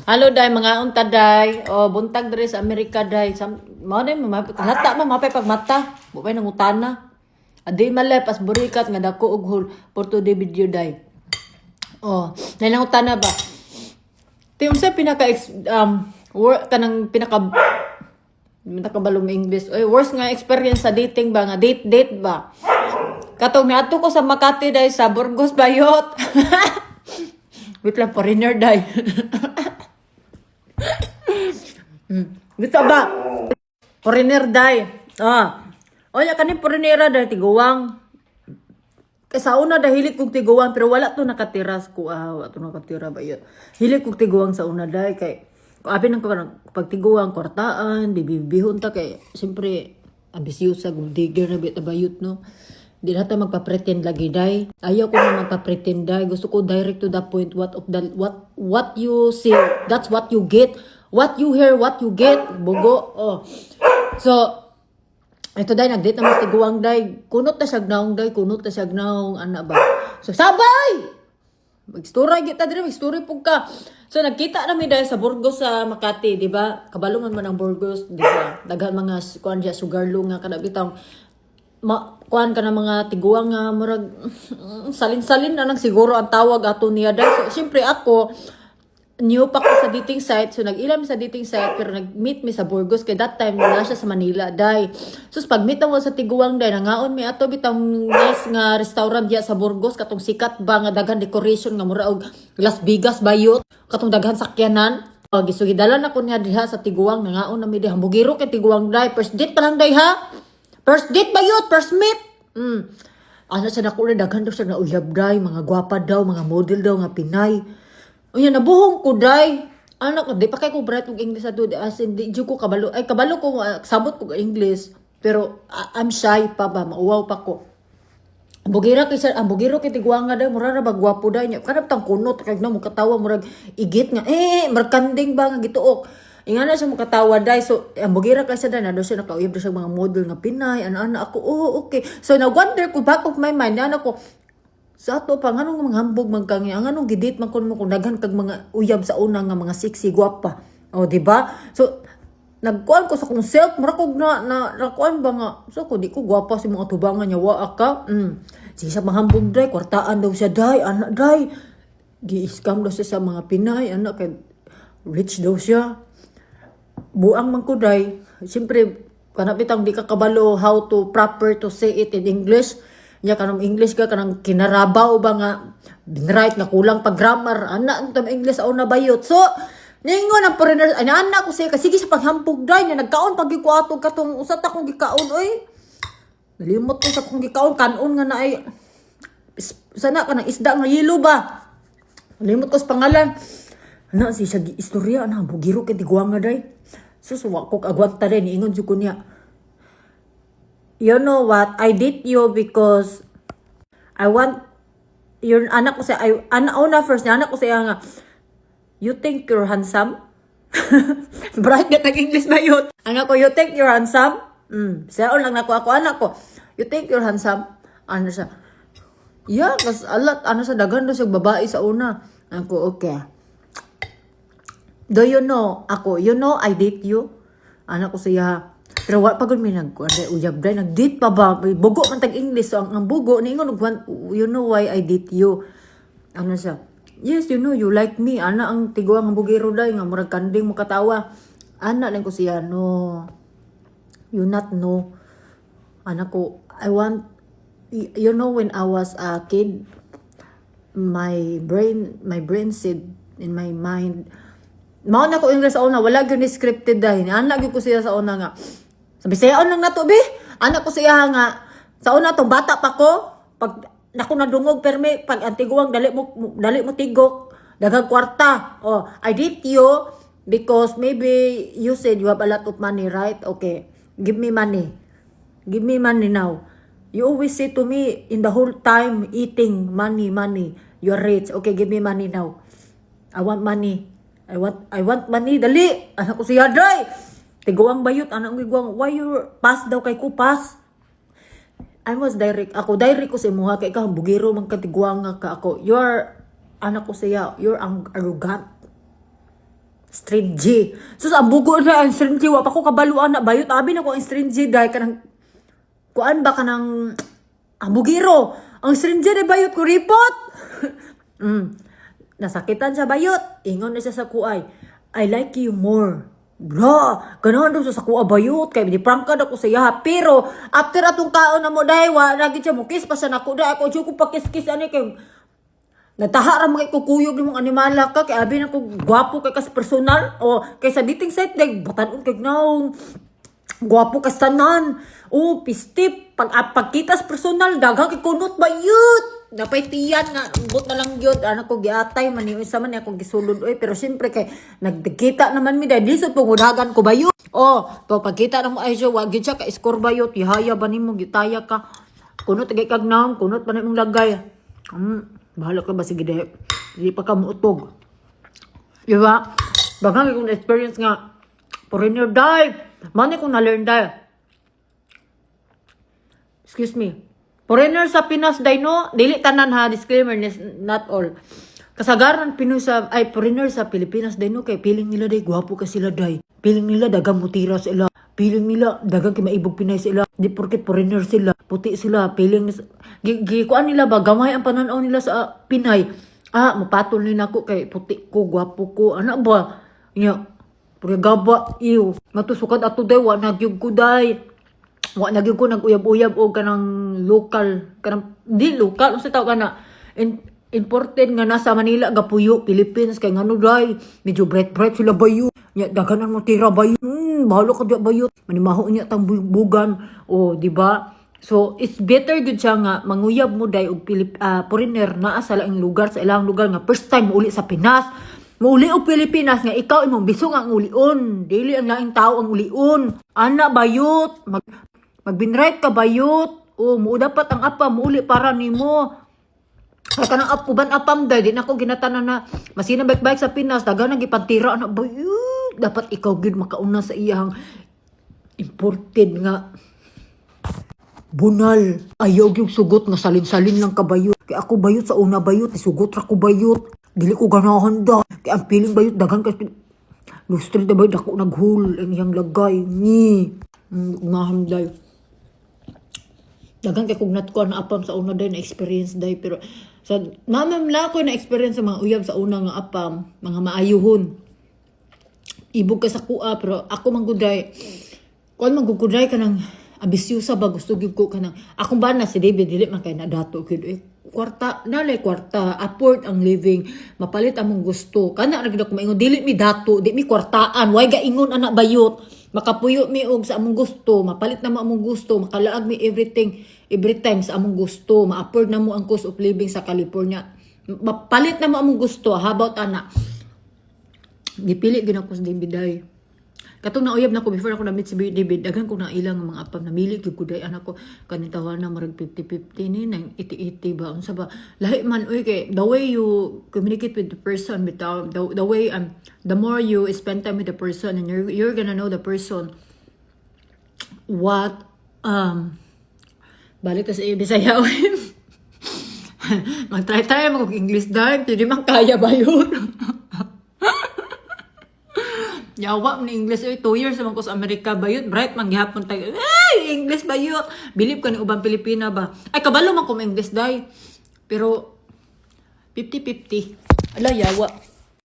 Halo day mga unta day. O buntag diri sa Amerika day. Mao day hata mo mapay pagmata. Bupay nang utana. Adi malay pas burikat nga dako og hol porto de video day. Oh, nang utana ba? Ti unsa pinaka kanang pinakabalong English. Oy, worst nga experience sa dating ba nga date ba? Katong miadto ko sa Makati day sa Burgos Bayot. Wait lang, foreigner day. Gusto ba? Foreigner day. O ya kanin foreignera day tiguwang. Sa una dahil kog tiguwang pero wala to nakatiras ko. Wala to nakatira ba yun. Hili kog tiguwang sa una day kay abi nang pagtiguwang kwartaan, bibihon ta kay siyempre ambisyosa guldiger na bit bayot no. Di na ta magpa-pretend lagi day. Ayaw ko na magpa-pretend day. Gusto ko direct to the point. What you see, that's what you get. What you hear, what you get. Bugo. Oh. So, ito day, nag-date naman si Guwang day. Kunot na siya gnaong day. Kunot na siya gnaong anak ba. So, sabay! Mag-story kita dire, mag-story po ka. So, nagkita namin dahil sa Burgos sa Makati, di ba? Kabalungan man ang Burgos, di ba? Daghan mga kuan diya sugarlo nga kada bitang kuan ka na mga tiguang nga murag salin-salin na lang siguro ang tawag ato niya dahil. So, syempre ako new pa ko sa dating site. So, nag-ilam sa dating site pero nag-meet mi sa Burgos kay that time wala siya sa Manila day. So, pag-meet mo sa tiguang day nangaon mi ato bitang nice nga restaurant diya sa Burgos katong sikat ba nga daghan decoration nga mura og Las Vegas bayot katong daghan sakyanan. Gisugidalan ako niya diha sa tiguang nangaon na mi diha Bugiro kay tiguang day. First date pa lang day ha. First date ba yun? First meet? Ano siya na kula, daghan daw siya na uyab day, mga gwapa daw, mga model daw, mga Pinay. O yan, nabuhong ko day. Anak, di pa kayo ko bright ng English ato, as in, di ko kabalo. Ay, kabalo ko, sabot ko English, pero I'm shy pa ba, mauwaw pa ko. Ang bugiro kay tiguang nga daw, mura na ba, gwapo day niya. Kanap tang kunot, kag na mo katawa, murag igit nga, markanding ba nga gituok. Inga na siya makatawa day. So, ang bugira kasi day, na doon siya nakauyab doon siya mga model nga Pinay. Ano ako, okay. So, na-wonder ko, back of my mind, ano ko, sa ato pa, anong mga hambog magkangi, ang anong gidit man kung daghan kag mga uyab sa una nga mga sexy, guwapa. O, diba? So, nagkuhan ko sa kong self, marakog nakuhan ba nga, so, ko di ko guwapa si mga tubangan niya, waa ka. Siya mahambog day, kwartaan daw siya day, anak day. Gi-scam daw siya sa mga Pinay, anak, kay rich daw siya. Buang man ko day, siyempre, kanapitang di ka kabalo how to proper to say it in English. Nya kanang English ka, kanang kinarabaw ba nga, binright nga kulang pag grammar. Anak, ang English ako na bayot. So, ningon ang foreigner, anak ko siya, kasi sa paghampog day, niya nagkaon pag ikuatog katong usat akong gikaon, oy. Nalimot ko sa akong gikaon, kanon nga na ay, sana ka ng isda nga yelo ba? Nalimot ko sa pangalan. Anak, siya istorya, anak, bugiro kay tiguang nga day. So, ko agwanta rin, iingon ko niya. You know what? I date you because I want your anak ko siya. Una first niya, anak ko siya nga, you think you're handsome? Bright na nag-English na yun. Anak ko, you think you're handsome? Siya lang ako, anak ko, you think you're handsome? Ano siya? Yeah, kasi alat, ano sa daghan daw siya babae sa una. Ako, okay. Do you know, ako, you know, I date you? Anak ko siya, pero wala pagod may uyab day, nag-date pa ba? Bugo man tag-English, so ang bugo, niingon, you know why I date you? Ano siya? Yes, you know, you like me. Ana ang tiguang ang bugiro day, nga murag kanding mo katawa. Ana lang ko siya, no, you not know. Anak ko, I want, you know, when I was a kid, my brain said in my mind, mao na ko English sa una, wala gyud ni scripted dahil. Anak gyud ko siya sa una nga. Sabi siya, lang na to, be? Anak ko siya nga, sa una tong bata pa ko, pag naku nadungog, perme, pag antiguang, dali mo tigok, daghang kwarta. Oh, I date you because maybe you said you have a lot of money, right? Okay, give me money. Give me money now. You always say to me, in the whole time, eating, money, you're rich. Okay, give me money now. I want money. I want money, dali. Anak ko siya, day. Tiguang bayot, anak ko tiguang, why you pass daw kay ko, pass? I was direct, ako direct ko sa imuha, kay ka, bugiro, man katiguang ka ako. You're, anak ko siya, you're arrogant. Stringy. Sus, ang bugo na ang stringy. Wa pa ko kabaluan na bayot. Abi na ko ang stringy dahil kanang kuan ba kanang ang bugiro. Ang stringy na bayot ko ripot. Nasakitan sa bayot. Ingon na siya sa kuay. I like you more. Bra, ganahan daw siya sa kuha bayot. Kaya di-prangkad ako sa iya. Pero, after atong kaon na mo dahil, naging siya mo, kiss pa siya naku dahil. Ako, siya ko pa kiss-kiss, ano kay natahara mga ikukuyog ng mga animala ka. Kaya abi na ko, gwapo kay kas personal. O, kay sa dating site, dahil batanon kay naong gwapo kas tanan. O, pistip. Pagkitas personal, daghang kay kunot bayot. Napay tiyan nga, but na lang yun. Anak ko giatay, maniwisa man ako gisulod. Oy, pero siyempre kay, nagdikita naman mi dahil lisod pag ko bayot. O, to pagkita na mo ay siya, wag yun siya ka-score bayot. Ihaya ba ni mo, gitaya ka. Kunot tagay kag naong, kunot pa na mong lagay. Bahala ka ba, sige dahil. Hindi pa ka muutog. Diba? Bagang kong experience nga, foreigner dahil. Mani kong na-learn dahil. Excuse me. Foreigner sa Pinas day no, dili tanan ha, disclaimer, not all. Kasagaran foreigner sa Pilipinas day no, kay piling nila day gwapo ka sila day. Piling nila dagang mutira sila. Piling nila dagang kay maibog Pinay sila. Di porket foreigner sila, puti sila, piling kuan nila ba gamay ang pananaw nila sa Pinay. Mapatol ni nako kay puti ko, gwapo ko. Ana ba? Nya, pura gaba iyo. Matusukad ato day wa nagyug ko day. Wa nagyud ko nag-uyab-uyab o kanang local, kanang di local unsa taw kana imported nga nasa Manila gapuyo Philippines kay ngano dai medyo bright sila bayo nya daghanan mo tira bayo bahalo ka bayo manimaho niya tang bugan o di ba. So it's better gud siya nga manguyab mo dai og foreigner naa sa laing lugar sa ilang lugar nga first time uli sa Pinas. Mauli og Pilipinas nga ikaw imong bisong ang ulion, dili ang laing tao ang ulion. Ana bayot magbinright ka bayot. O, mo dapat ang apa muuli para nimo. Kaya kanang uban apam dahil di na ako ginatanan na masina bike sa Pinas daga nang ipantira na bayot. Dapat ikaw gid makauna sa iyang imported nga bunal. Ayaw yung sugot nga salin-salin lang ka bayot. Kaya ako bayot sa una bayot, isugot ra ko bayot. Dili ko ganahan da. Kaya ang piling bayot dagan kasi lustri da bayot ako naghul ang iyang lagay ni unahan dayo. Dagang kay kugnat ko na apam sa una day na experience day pero sa mamamla ko na experience sa mga uyab sa una nga apam mga maayuhon ibog ka sa kuha pero ako mangguday kon mangguguday ka ng ambisyosa ba gusto gyud ko kanang akong bana si David dili man kay nadato gid kwarta afford ang living mapalit among gusto kana ra gid ako maingon dili mi dato di mi kwartaan way gaingon anak bayot makapuyo mi og sa among gusto mapalit na mo among gusto makalaag mi every time sa among gusto ma-afford na mo ang cost of living sa California mapalit na mo among gusto how about ana gipili gyud ako sa David day katong nauyab na ko before ako na meet si David daghan ko na ilang mga apam namili gyud ko day anak ko kaning tawanan na marag 50-50 ni nang 80-80 ba unsa ba lahi man oy kay the way you communicate with the person bitaw the way the more you spend time with the person and you're gonna know the person what balik ka sa Bisaya oy mag-try mag-English dahil hindi man kaya ba yun yawa ni English oy 2 years naman ko sa Amerika bayot bright man gihapon tayo English bayot believe ko ni ubang Pilipina ba ay kabalo man ko English dai pero 50-50 ala yawa